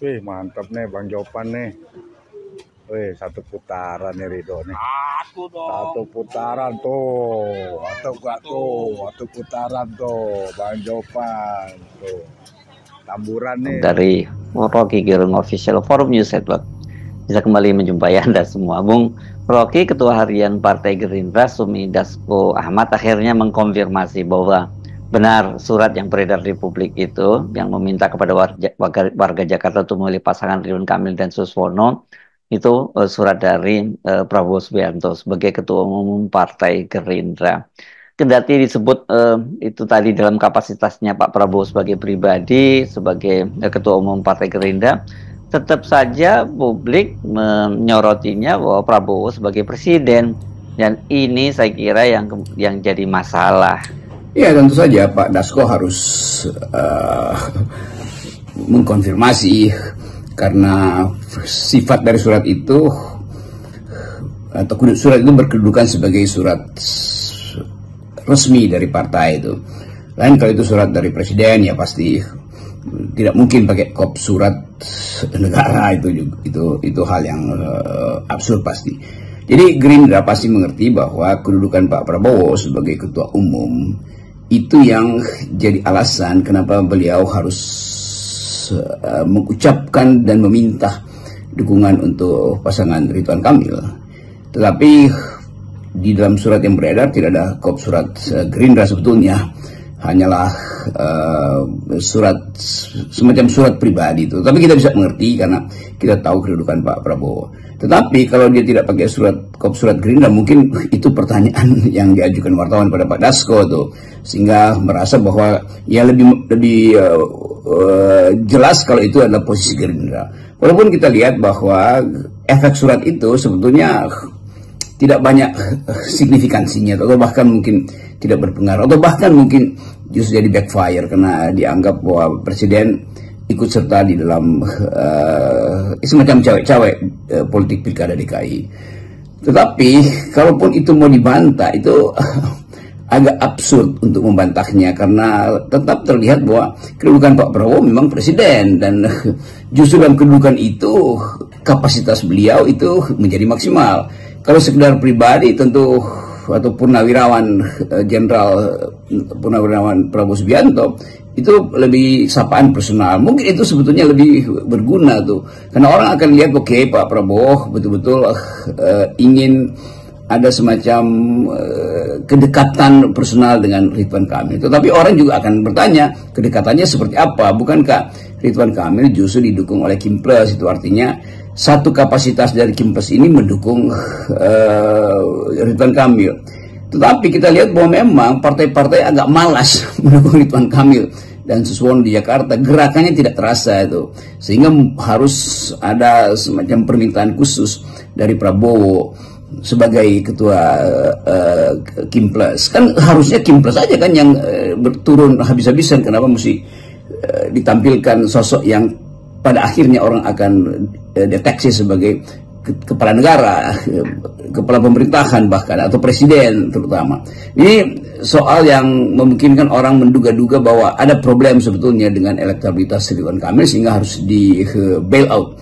Wih, mantap nih Bang Jopan nih. Wih, satu putaran nih Ridho nih. Satu dong. Satu putaran tuh. Satu putaran tuh Bang Jopan tuh. Tamburan nih. Dari Rocky Gerung Official Forum News Network. Bisa kembali menjumpai Anda semua. Bung Rocky, Ketua Harian Partai Gerindra Sumi Dasko Ahmad akhirnya mengkonfirmasi bahwa benar surat yang beredar di publik itu yang meminta kepada warga Jakarta untuk memilih pasangan Ridwan Kamil dan Suswono itu surat dari Prabowo Subianto sebagai Ketua Umum Partai Gerindra. Kendati disebut itu tadi dalam kapasitasnya Pak Prabowo sebagai pribadi, sebagai Ketua Umum Partai Gerindra, tetap saja publik menyorotinya bahwa Prabowo sebagai presiden, dan ini saya kira yang jadi masalah. Ya, tentu saja Pak Dasko harus mengkonfirmasi, karena sifat dari surat itu atau surat itu berkedudukan sebagai surat resmi dari partai itu. Lain kalau itu surat dari presiden, ya pasti tidak mungkin pakai kop surat negara, itu hal yang absurd pasti. Jadi Gerindra pasti mengerti bahwa kedudukan Pak Prabowo sebagai ketua umum itu yang jadi alasan kenapa beliau harus mengucapkan dan meminta dukungan untuk pasangan Ridwan Kamil. Tetapi di dalam surat yang beredar tidak ada kop surat Gerindra sebetulnya, hanyalah semacam surat pribadi itu. Tapi kita bisa mengerti karena kita tahu kedudukan Pak Prabowo. Tetapi kalau dia tidak pakai kop surat Gerindra, mungkin itu pertanyaan yang diajukan wartawan pada Pak Dasko tuh, sehingga merasa bahwa ya lebih jelas kalau itu adalah posisi Gerindra. Walaupun kita lihat bahwa efek surat itu sebetulnya tidak banyak signifikansinya, atau bahkan mungkin tidak berpengaruh, atau bahkan mungkin justru jadi backfire karena dianggap bahwa presiden ikut serta di dalam semacam cawe-cawe politik pilkada DKI. Tetapi kalaupun itu mau dibantah, itu agak absurd untuk membantahnya, karena tetap terlihat bahwa kedudukan Pak Prabowo memang presiden, dan justru dalam kedudukan itu kapasitas beliau itu menjadi maksimal. Kalau sekedar pribadi tentu, atau Purnawirawan Jenderal Purnawirawan Prabowo Subianto itu lebih sapaan personal. Mungkin itu sebetulnya lebih berguna tuh, karena orang akan lihat oke, Pak Prabowo betul-betul ingin ada semacam kedekatan personal dengan Ridwan Kamil. Tetapi orang juga akan bertanya, kedekatannya seperti apa? Bukankah Ridwan Kamil justru didukung oleh Kim Plus? Itu artinya satu kapasitas dari Kim Plus ini mendukung Ridwan Kamil. Tetapi kita lihat bahwa memang partai-partai agak malas mendukung Ridwan Kamil dan Suswono di Jakarta. Gerakannya tidak terasa itu, sehingga harus ada semacam permintaan khusus dari Prabowo sebagai ketua Kim Plus. Kan harusnya Kim Plus aja kan yang berturun habis-habisan. Kenapa mesti ditampilkan sosok yang pada akhirnya orang akan deteksi sebagai kepala negara, kepala pemerintahan bahkan, atau presiden terutama. Ini soal yang memungkinkan orang menduga-duga bahwa ada problem sebetulnya dengan elektabilitas Ridwan Kamil, sehingga harus di bail out.